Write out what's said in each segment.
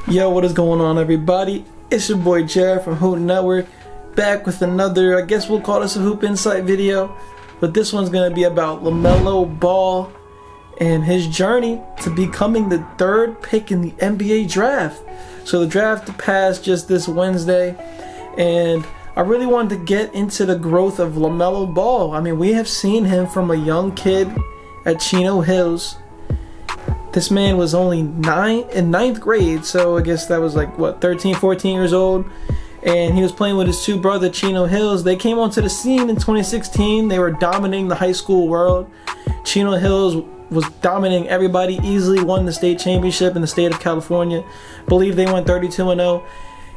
Yo, what is going on, everybody? It's your boy Jared from Hoop Network, back with another, I guess we'll call this a Hoop Insight video, but this one's going to be about LaMelo Ball and his journey to becoming the third pick in the NBA draft. So the draft passed just this Wednesday, and I really wanted to get into the growth of LaMelo Ball. I mean, we have seen him from a young kid at Chino Hills. This man was only in ninth grade, so I guess that was like, 13, 14 years old. And he was playing with his two brothers at Chino Hills. They came onto the scene in 2016. They were dominating the high school world. Chino Hills was dominating everybody, easily won the state championship in the state of California. I believe they went 32-0.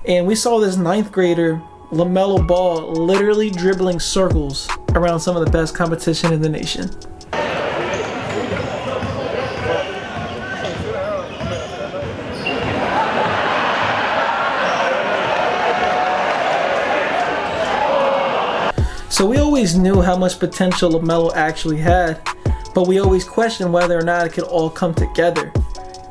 And we saw this ninth grader, LaMelo Ball, literally dribbling circles around some of the best competition in the nation. So we always knew how much potential LaMelo actually had, but we always questioned whether or not it could all come together.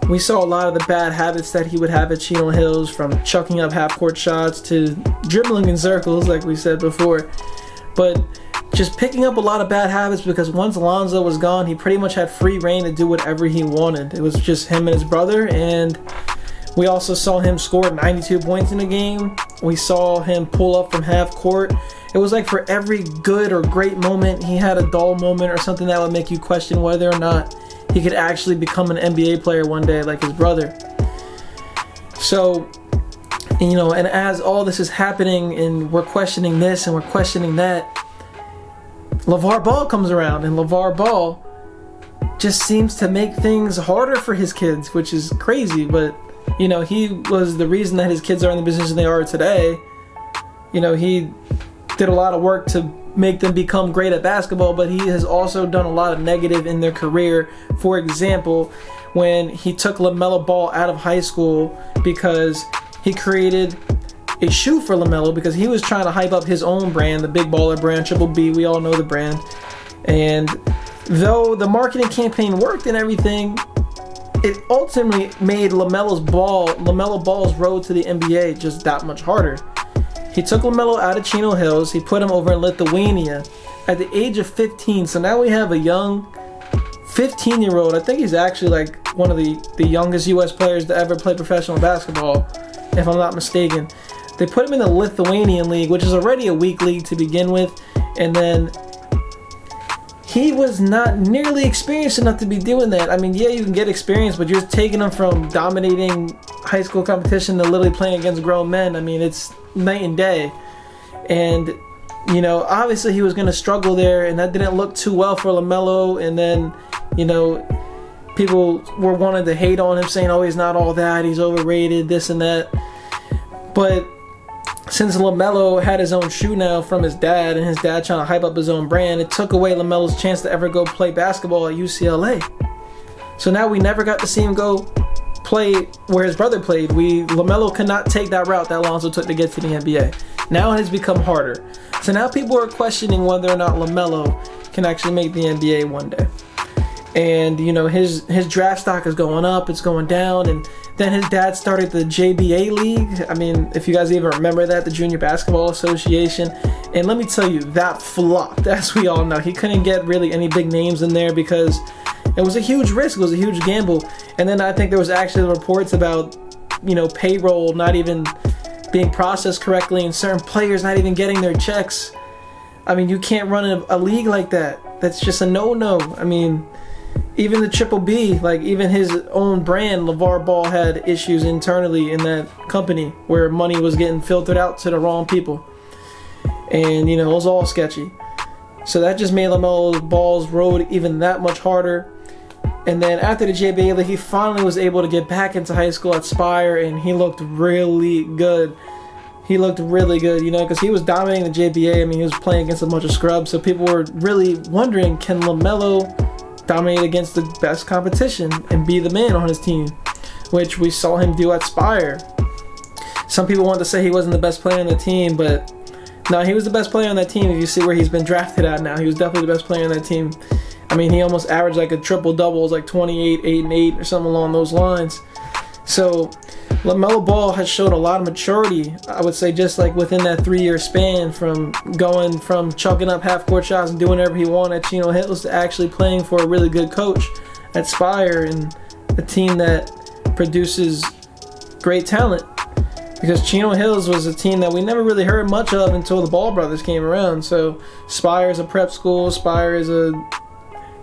We saw a lot of the bad habits that he would have at Chino Hills, from chucking up half-court shots to dribbling in circles, like we said before. But just picking up a lot of bad habits, because once Alonzo was gone, he pretty much had free reign to do whatever he wanted. It was just him and his brother, and we also saw him score 92 points in a game. We saw him pull up from half court. It was like for every good or great moment, he had a dull moment or something that would make you question whether or not he could actually become an NBA player one day like his brother. So, and as all this is happening and we're questioning this and we're questioning that, LeVar Ball comes around, and LeVar Ball just seems to make things harder for his kids, which is crazy, but he was the reason that his kids are in the position they are today. He did a lot of work to make them become great at basketball, but he has also done a lot of negative in their career. For example, when he took LaMelo Ball out of high school because he created a shoe for LaMelo because he was trying to hype up his own brand, the Big Baller brand, Triple B, we all know the brand. And though the marketing campaign worked and everything, it ultimately made LaMelo Ball's road to the NBA just that much harder. He took LaMelo out of Chino Hills. He put him over in Lithuania at the age of 15. So now we have a young 15-year-old. I think he's actually like one of the youngest U.S. players to ever play professional basketball, if I'm not mistaken. They put him in the Lithuanian league, which is already a weak league to begin with. And then he was not nearly experienced enough to be doing that. I mean, yeah, you can get experience, but you're taking him from dominating high school competition to literally playing against grown men. I mean, it's night and day. And obviously he was going to struggle there, and that didn't look too well for LaMelo. And then people were wanting to hate on him, saying, oh, he's not all that, he's overrated, this and that. But since LaMelo had his own shoe now from his dad, and his dad trying to hype up his own brand, it took away LaMelo's chance to ever go play basketball at UCLA. So now we never got to see him go play where his brother played. LaMelo could not take that route that Alonzo took to get to the NBA. Now it has become harder. So now people are questioning whether or not LaMelo can actually make the NBA one day. And his draft stock is going up, it's going down, and then his dad started the JBA League. I mean, if you guys even remember that, the Junior Basketball Association. And let me tell you, that flopped, as we all know. He couldn't get really any big names in there because it was a huge risk, it was a huge gamble. And then I think there was actually reports about, payroll not even being processed correctly and certain players not even getting their checks. I mean, you can't run a league like that. That's just a no-no. I mean, even the Triple B, even his own brand, LeVar Ball had issues internally in that company where money was getting filtered out to the wrong people. And, it was all sketchy. So that just made LaMelo Ball's road even that much harder. And then after the JBA, he finally was able to get back into high school at Spire, and he looked really good. He looked really good, because he was dominating the JBA. I mean, he was playing against a bunch of scrubs, so people were really wondering, can LaMelo dominate against the best competition and be the man on his team, which we saw him do at Spire. Some people want to say he wasn't the best player on the team, but no, he was the best player on that team. If you see where he's been drafted at now, he was definitely the best player on that team. I mean, he almost averaged like a triple-double. It was like 28, 8, and 8 or something along those lines. So LaMelo Ball has showed a lot of maturity, I would say, just like within that 3-year span, from going from chucking up half-court shots and doing whatever he wanted at Chino Hills to actually playing for a really good coach at Spire and a team that produces great talent. Because Chino Hills was a team that we never really heard much of until the Ball brothers came around. So Spire is a prep school. Spire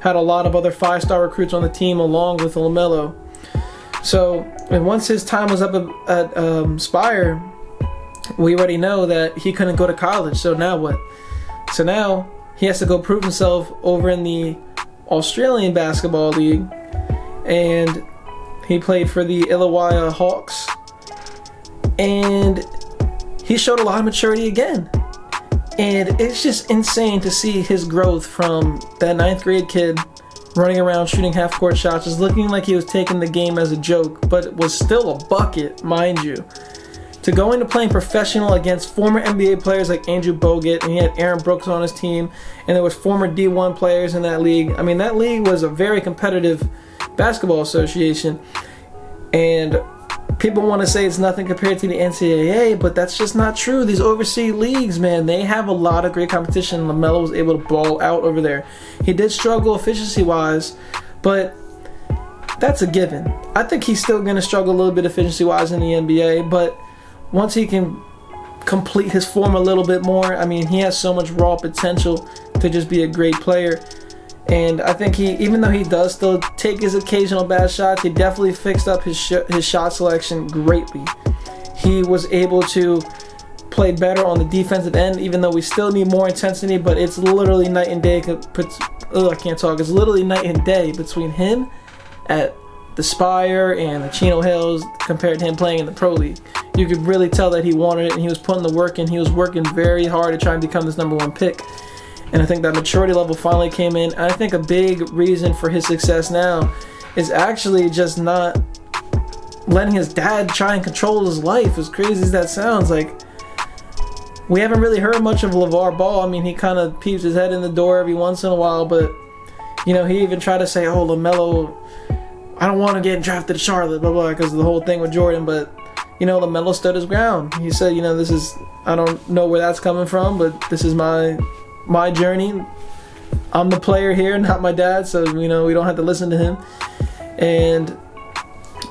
had a lot of other 5-star recruits on the team along with LaMelo. So, and once his time was up at Spire, we already know that he couldn't go to college. So now what? So now he has to go prove himself over in the Australian Basketball League. And he played for the Illawarra Hawks. And he showed a lot of maturity again. And it's just insane to see his growth from that 9th grade kid running around shooting half-court shots, just looking like he was taking the game as a joke, but it was still a bucket, mind you, to go into playing professional against former NBA players like Andrew Bogut, and he had Aaron Brooks on his team, and there was former D1 players in that league. I mean, that league was a very competitive basketball association, and people want to say it's nothing compared to the NCAA, but that's just not true. These overseas leagues, man, they have a lot of great competition. LaMelo was able to ball out over there. He did struggle efficiency-wise, but that's a given. I think he's still going to struggle a little bit efficiency-wise in the NBA, but once he can complete his form a little bit more, I mean, he has so much raw potential to just be a great player. And I think even though he does still take his occasional bad shots, he definitely fixed up his shot selection greatly. He was able to play better on the defensive end, even though we still need more intensity, but it's literally night and day. I can't talk. It's literally night and day between him at the Spire and the Chino Hills compared to him playing in the Pro League. You could really tell that he wanted it, and he was putting the work in. He was working very hard to try and become this #1 pick. And I think that maturity level finally came in. And I think a big reason for his success now is actually just not letting his dad try and control his life. As crazy as that sounds, like, we haven't really heard much of LeVar Ball. I mean, he kind of peeps his head in the door every once in a while, but, you know, he even tried to say, oh, LaMelo, I don't want to get drafted to Charlotte, blah, blah, because of the whole thing with Jordan. But, you know, LaMelo stood his ground. He said, you know, I don't know where that's coming from, but this is my journey. I'm the player here, not my dad, so, you know, we don't have to listen to him. And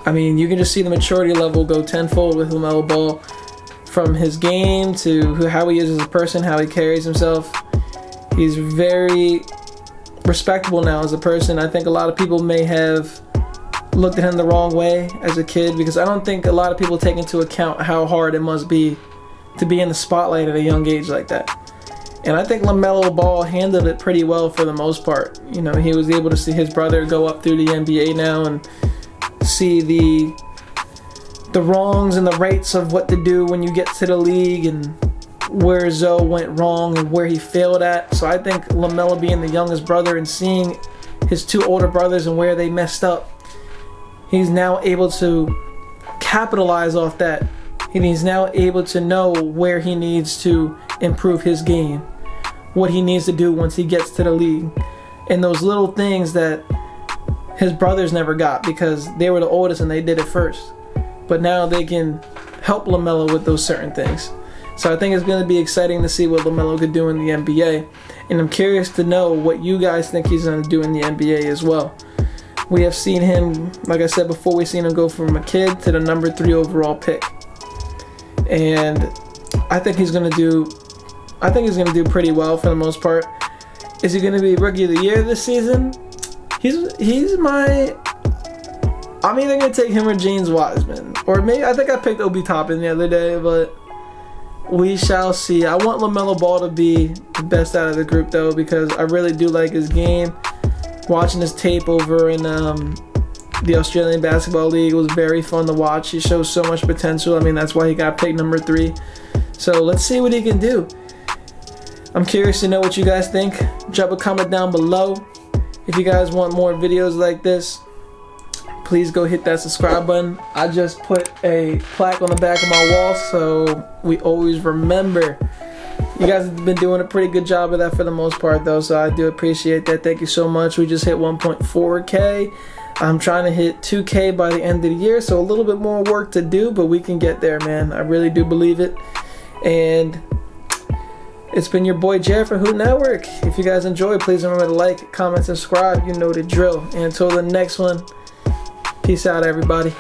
I mean, you can just see the maturity level go tenfold with LaMelo Ball, from his game to how he is as a person, how he carries himself. He's very respectable now as a person. I think a lot of people may have looked at him the wrong way as a kid, because I don't think a lot of people take into account how hard it must be to be in the spotlight at a young age like that. And I think LaMelo Ball handled it pretty well for the most part. You know, he was able to see his brother go up through the NBA now and see the wrongs and the rights of what to do when you get to the league, and where Zoe went wrong and where he failed at. So I think LaMelo, being the youngest brother and seeing his 2 older brothers and where they messed up, he's now able to capitalize off that. And he's now able to know where he needs to improve his game, what he needs to do once he gets to the league, and those little things that his brothers never got because they were the oldest and they did it first. But now they can help LaMelo with those certain things. So I think it's going to be exciting to see what LaMelo could do in the NBA, and I'm curious to know what you guys think he's going to do in the NBA as well. We have seen him, like I said before, we've seen him go from a kid to the #3 overall pick. And I think he's going to do pretty well for the most part. Is he going to be Rookie of the Year this season? I'm either going to take him or James Wiseman. Or maybe, I think I picked Obi Toppin the other day, but we shall see. I want LaMelo Ball to be the best out of the group, though, because I really do like his game. Watching his tape over in the Australian Basketball League was very fun to watch. He shows so much potential. I mean, that's why he got picked #3. So let's see what he can do. I'm curious to know what you guys think. Drop a comment down below. If you guys want more videos like this, please go hit that subscribe button. I just put a plaque on the back of my wall so we always remember. You guys have been doing a pretty good job of that for the most part, though, so I do appreciate that. Thank you so much. We just hit 1.4K. I'm trying to hit 2K by the end of the year, so a little bit more work to do, but we can get there, man. I really do believe it. And it's been your boy Jared from Hoot Network. If you guys enjoyed, please remember to like, comment, subscribe. You know the drill. And until the next one, peace out, everybody.